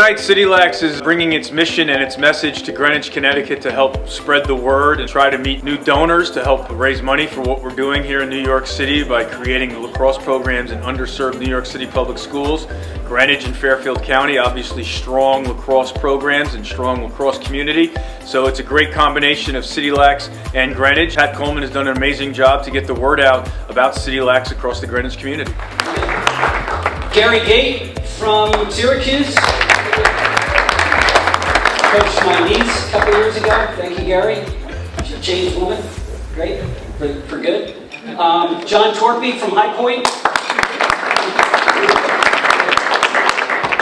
Tonight, CityLax is bringing its mission and its message to Greenwich, Connecticut to help spread the word and try to meet new donors to help raise money for what we're doing here in New York City by creating the lacrosse programs in underserved New York City public schools. Greenwich and Fairfield County, obviously strong lacrosse programs and strong lacrosse community. So it's a great combination of CityLax and Greenwich. Pat Coleman has done an amazing job to get the word out about CityLax across the Greenwich community. Gary Gate from Syracuse. Coached my niece a couple years ago. Thank you, Gary. She's a changed woman. Great. For good. John Torpy from High Point.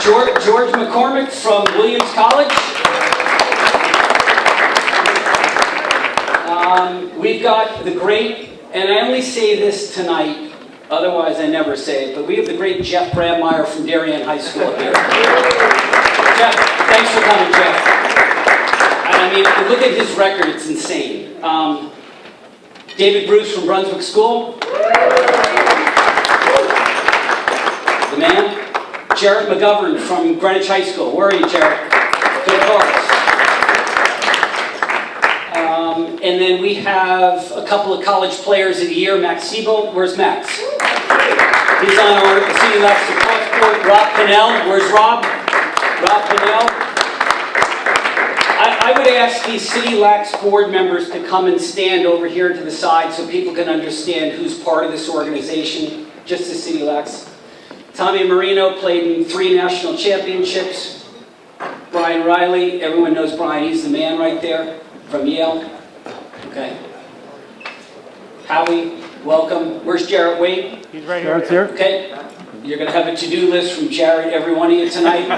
George McCormick from Williams College. We've got the great, and I only say this tonight, otherwise I never say it, but we have the great Jeff Brandmeier from Darien High School here. Jeff, thanks for coming, Jeff. I mean, look at his record, it's insane. David Bruce from Brunswick School. The man. Jared McGovern from Greenwich High School. Where are you, Jared? Good cause. And then we have a couple of college players of the year. Max Siebel. Where's Max? He's on our CityLax lacrosse board. Rob Pinnell. Where's Rob? Rob Pinnell. I would ask these CityLax board members to come and stand over here to the side so people can understand who's part of this organization, just as CityLax. Tommy Marino played in 3 national championships. Brian Riley, everyone knows Brian, he's the man right there from Yale. Okay. Howie, welcome. Where's Jarrett Wade? He's right here. Jarrett's here. Okay. You're going to have a to-do list from Jarrett, every one of you tonight.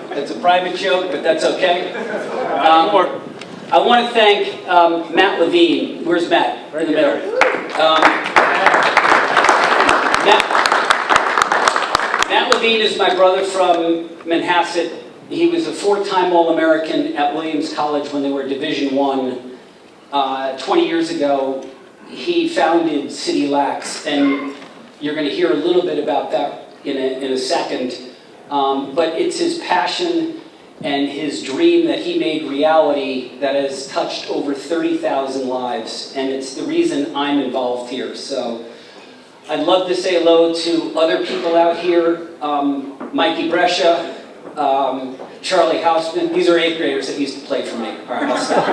That's a private joke, but that's okay. I want to thank Matt Levine. Where's Matt? Right in the middle. Matt Levine is my brother from Manhasset. He was a 4-time All-American at Williams College when they were Division I. 20 years ago, he founded CityLax, and you're going to hear a little bit about that in a second. But it's his passion and his dream that he made reality that has touched over 30,000 lives, and it's the reason I'm involved here. So I'd love to say hello to other people out here, Mikey Brescia, Charlie Hausman. These are 8th graders that used to play for me. All right, I'll stop.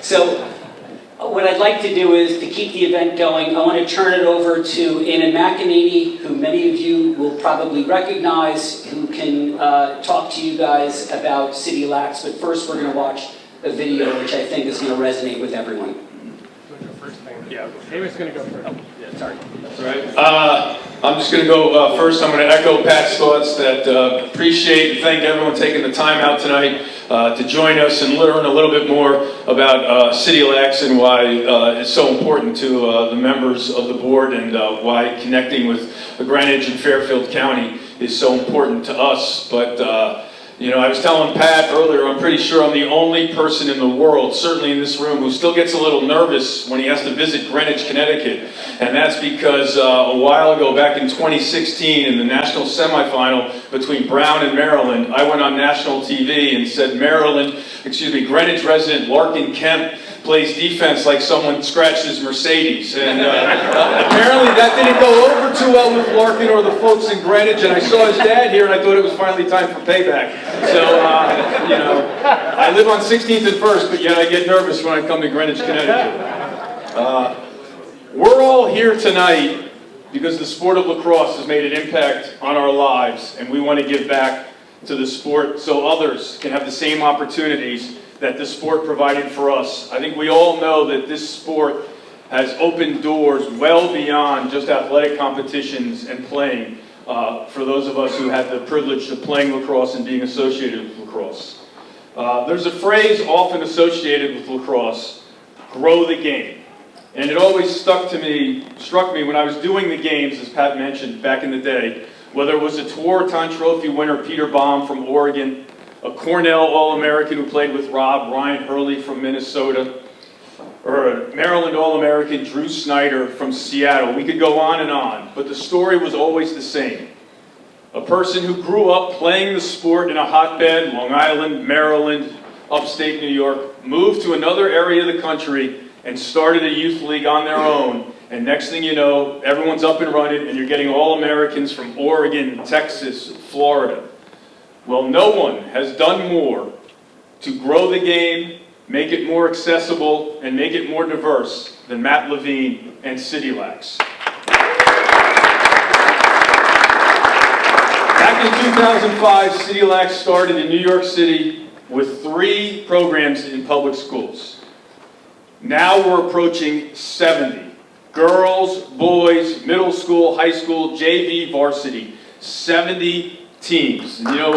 So what I'd like to do is to keep the event going, I want to turn it over to Anna McEnany, who many of you will probably recognize, who can talk to you guys about CityLax. But first we're going to watch a video which I think is going to resonate with everyone. Yeah, David's going to go first. Oh, yeah, sorry. That's right. I'm just going to go first. I'm going to echo Pat's thoughts that appreciate and thank everyone taking the time out tonight to join us and learn a little bit more about CityLax and why it's so important to the members of the board and why connecting with Greenwich and Fairfield County is so important to us. But you know, I was telling Pat earlier, I'm pretty sure I'm the only person in the world, certainly in this room, who still gets a little nervous when he has to visit Greenwich, Connecticut. And that's because a while ago, back in 2016, in the national semifinal between Brown and Maryland, I went on national TV and said Greenwich resident Larkin Kemp plays defense like someone scratched his Mercedes. And apparently that didn't go over too well with Larkin or the folks in Greenwich, and I saw his dad here and I thought it was finally time for payback. So, you know, I live on 16th and 1st, but yet I get nervous when I come to Greenwich, Connecticut. We're all here tonight because the sport of lacrosse has made an impact on our lives, and we want to give back to the sport so others can have the same opportunities that this sport provided for us. I think we all know that this sport has opened doors well beyond just athletic competitions and playing for those of us who had the privilege of playing lacrosse and being associated with lacrosse. There's a phrase often associated with lacrosse, grow the game. And it always struck me when I was doing the games, as Pat mentioned, back in the day, whether it was a Tewaaraton Trophy winner, Peter Baum from Oregon, a Cornell All-American who played with Rob, Ryan Hurley from Minnesota, or a Maryland All-American, Drew Snyder from Seattle. We could go on and on, but the story was always the same. A person who grew up playing the sport in a hotbed, Long Island, Maryland, upstate New York, moved to another area of the country and started a youth league on their own. And next thing you know, everyone's up and running and you're getting All-Americans from Oregon, Texas, Florida. Well, no one has done more to grow the game, make it more accessible, and make it more diverse than Matt Levine and CityLax. Back in 2005, CityLax started in New York City with 3 programs in public schools. Now we're approaching 70. Girls, boys, middle school, high school, JV, varsity. 70 teams. And, you know,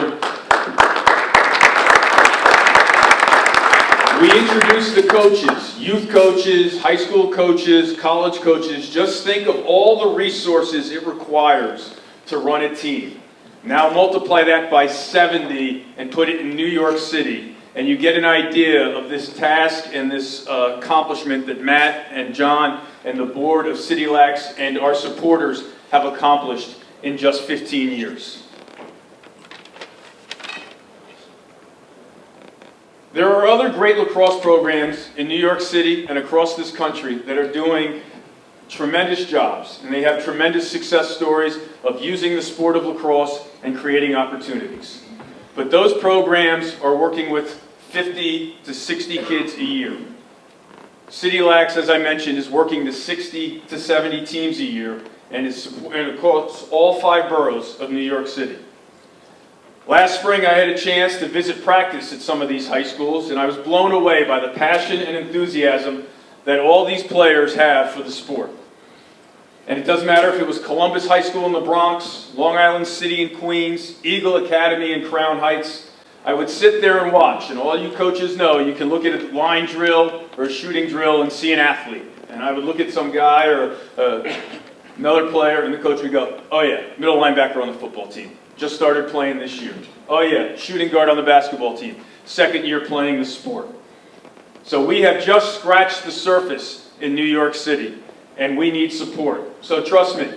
we introduced the coaches, youth coaches, high school coaches, college coaches. Just think of all the resources it requires to run a team. Now multiply that by 70 and put it in New York City, and you get an idea of this task and this accomplishment that Matt and John and the board of CityLax and our supporters have accomplished in just 15 years. There are other great lacrosse programs in New York City and across this country that are doing tremendous jobs, and they have tremendous success stories of using the sport of lacrosse and creating opportunities. But those programs are working with 50 to 60 kids a year. CityLax, as I mentioned, is working to 60 to 70 teams a year and is across all 5 boroughs of New York City. Last spring, I had a chance to visit practice at some of these high schools, and I was blown away by the passion and enthusiasm that all these players have for the sport. And it doesn't matter if it was Columbus High School in the Bronx, Long Island City in Queens, Eagle Academy in Crown Heights. I would sit there and watch, and all you coaches know, you can look at a line drill or a shooting drill and see an athlete. And I would look at some guy or another player, and the coach would go, oh yeah, middle linebacker on the football team. Just started playing this year. Oh yeah, shooting guard on the basketball team. Second year playing the sport. So we have just scratched the surface in New York City, and we need support. So trust me,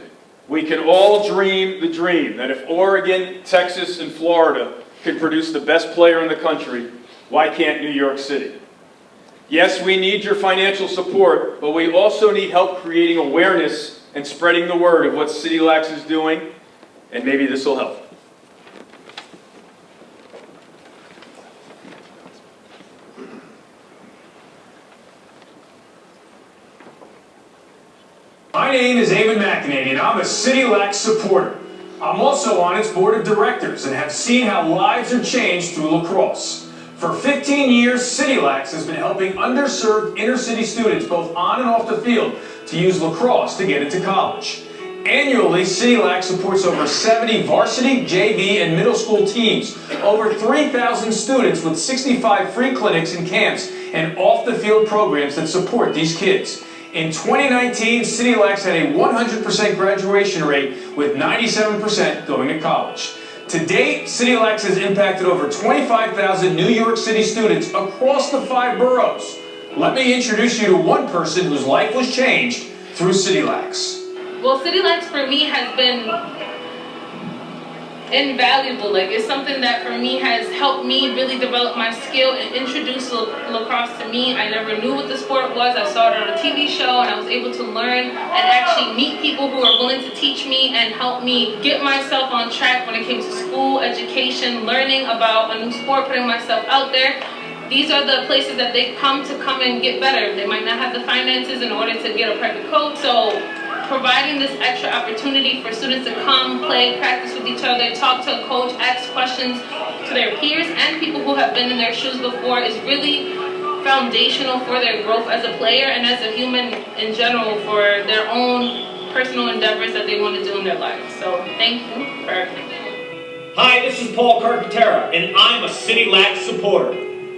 we can all dream the dream that if Oregon, Texas, and Florida can produce the best player in the country, why can't New York City? Yes, we need your financial support, but we also need help creating awareness and spreading the word of what CityLax is doing, and maybe this will help. My name is Eamon McEnany, and I'm a CityLax supporter. I'm also on its board of directors and have seen how lives are changed through lacrosse. For 15 years, CityLax has been helping underserved inner-city students, both on and off the field, to use lacrosse to get into college. Annually, CityLax supports over 70 varsity, JV, and middle school teams, over 3,000 students with 65 free clinics and camps, and off-the-field programs that support these kids. In 2019, CityLax had a 100% graduation rate, with 97% going to college. To date, CityLax has impacted over 25,000 New York City students across the 5 boroughs. Let me introduce you to one person whose life was changed through CityLax. Well, CityLax for me has been invaluable. Like, it's something that for me has helped me really develop my skill and introduce lacrosse to me. I never knew what the sport was. I saw it on a TV show and I was able to learn and actually meet people who are willing to teach me and help me get myself on track when it came to school, education, learning about a new sport, putting myself out there. These are the places that they come and get better. They might not have the finances in order to get a private coach, so providing this extra opportunity for students to come, play, practice with each other, talk to a coach, ask questions to their peers and people who have been in their shoes before is really foundational for their growth as a player and as a human in general for their own personal endeavors that they want to do in their lives. So thank you for everything. Hi, this is Paul Carpentera, and I'm a CityLax supporter.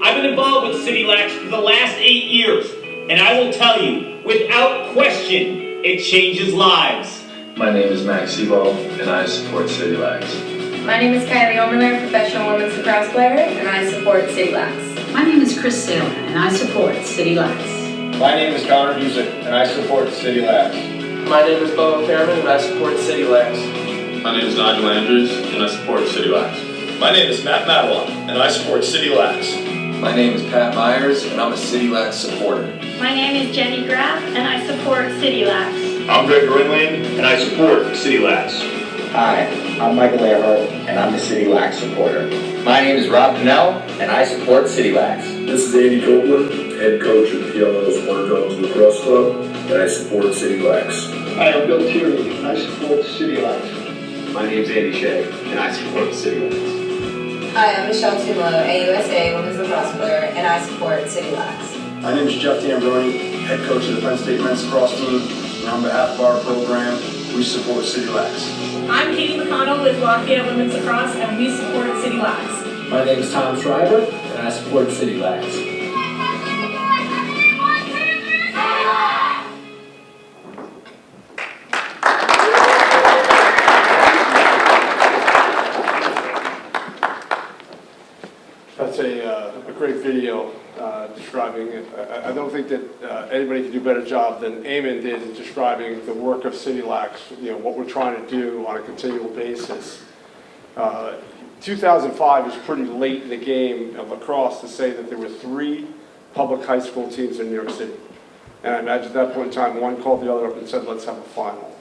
I've been involved with CityLax for the last 8 years, and I will tell you, without question, it changes lives. My name is Max Sebald, and I support CityLax. My name is Kylie Omerler, professional women's lacrosse player, and I support CityLax. My name is Chris Saylor, and I support CityLax. My name is Connor Busick, and I support CityLax. My name is Bobo Fairman, and I support CityLax. My name is Nigel Andrews, and I support CityLax. My name is Matt Madelon, and I support CityLax. My name is Pat Myers, and I'm a CityLax supporter. My name is Jenny Graff, and I support CityLax. I'm Greg Ringling, and I support CityLax. Hi, I'm Michael Earhart, and I'm a CityLax supporter. My name is Rob Pennell, and I support CityLax. This is Andy Copeland, head coach of PLL's Water Dogs Lacrosse Club, and I support CityLax. Hi, I'm Bill Tierney, and I support CityLax. My name is Andy Shea, and I support CityLax. Hi, I'm Michelle Tumlo, AUSA Women's Lacrosse player, and I support CityLax. My name is Jeff D'Ambroni, head coach of the Penn State men's lacrosse team, and on behalf of our program, we support CityLax. I'm Katie McConnell with Lafayette Women's Lacrosse, and we support CityLax. My name is Tom Schreiber, and I support CityLax. That's a great video describing it. I don't think that anybody can do a better job than Eamon did in describing the work of CityLax, what we're trying to do on a continual basis. 2005 is pretty late in the game of lacrosse to say that there were 3 public high school teams in New York City. And I imagine at that point in time, one called the other up and said, let's have a final.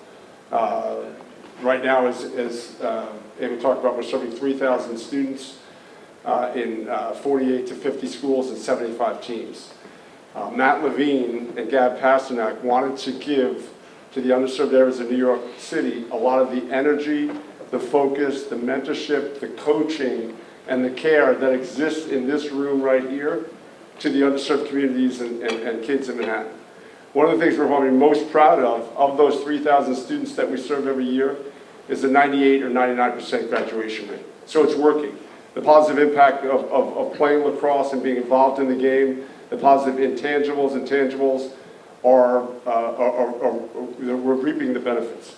Right now, as Eamon talked about, we're serving 3,000 students in 48 to 50 schools and 75 teams. Matt Levine and Gab Pasternak wanted to give to the underserved areas of New York City a lot of the energy, the focus, the mentorship, the coaching, and the care that exists in this room right here to the underserved communities and kids in Manhattan. One of the things we're probably most proud of those 3,000 students that we serve every year, is the 98 or 99% graduation rate. So it's working. The positive impact of playing lacrosse and being involved in the game, the positive intangibles and tangibles we're reaping the benefits.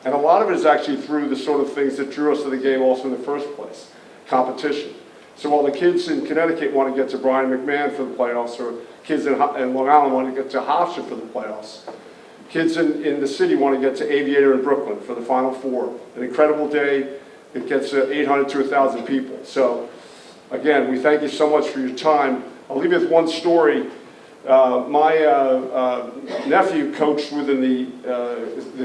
And a lot of it is actually through the sort of things that drew us to the game also in the first place, competition. So while the kids in Connecticut want to get to Brian McMahon for the playoffs, or kids in Long Island want to get to Hofstra for the playoffs, kids in the city want to get to Aviator in Brooklyn for the Final Four. An incredible day. It gets 800 to 1,000 people. So again, we thank you so much for your time. I'll leave you with one story. My nephew coached within the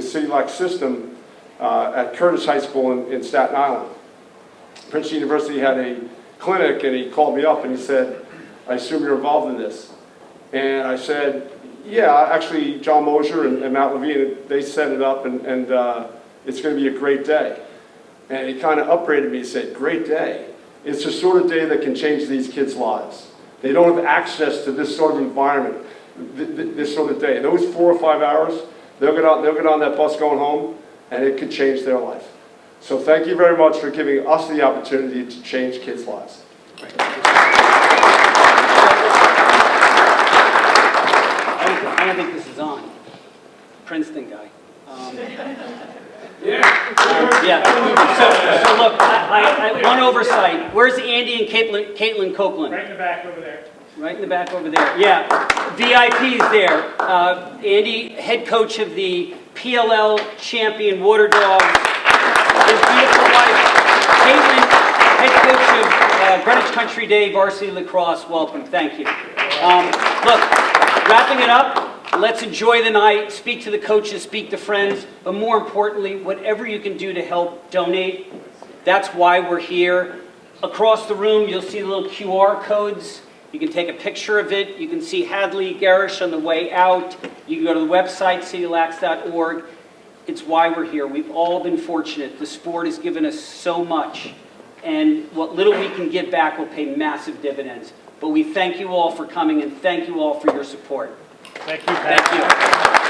CityLax system at Curtis High School in Staten Island. Princeton University had a clinic, and he called me up and he said, I assume you're involved in this. And I said, yeah, actually John Mosier and Matt Levine, they set it up, and it's going to be a great day. And he kind of upbraided me and said, great day. It's the sort of day that can change these kids' lives. They don't have access to this sort of environment, this sort of day. Those 4 or 5 hours, they'll get on that bus going home, and it could change their life. So thank you very much for giving us the opportunity to change kids' lives. I don't think this is on. Princeton guy. Yeah. So look, one oversight. Where's Andy and Caitlin Copeland? Right in the back over there. Right in the back over there. Yeah. VIP's there. Andy, head coach of the PLL champion Water Dogs. His beautiful wife, Caitlin, head coach of Greenwich Country Day Varsity Lacrosse. Welcome. Thank you. Look, wrapping it up. Let's enjoy the night, speak to the coaches, speak to friends, but more importantly, whatever you can do to help donate, that's why we're here. Across the room, you'll see the little QR codes. You can take a picture of it. You can see Hadley Garish on the way out. You can go to the website, citylax.org. It's why we're here. We've all been fortunate. The sport has given us so much, and what little we can give back will pay massive dividends. But we thank you all for coming, and thank you all for your support. Thank you, Pat. Thank you.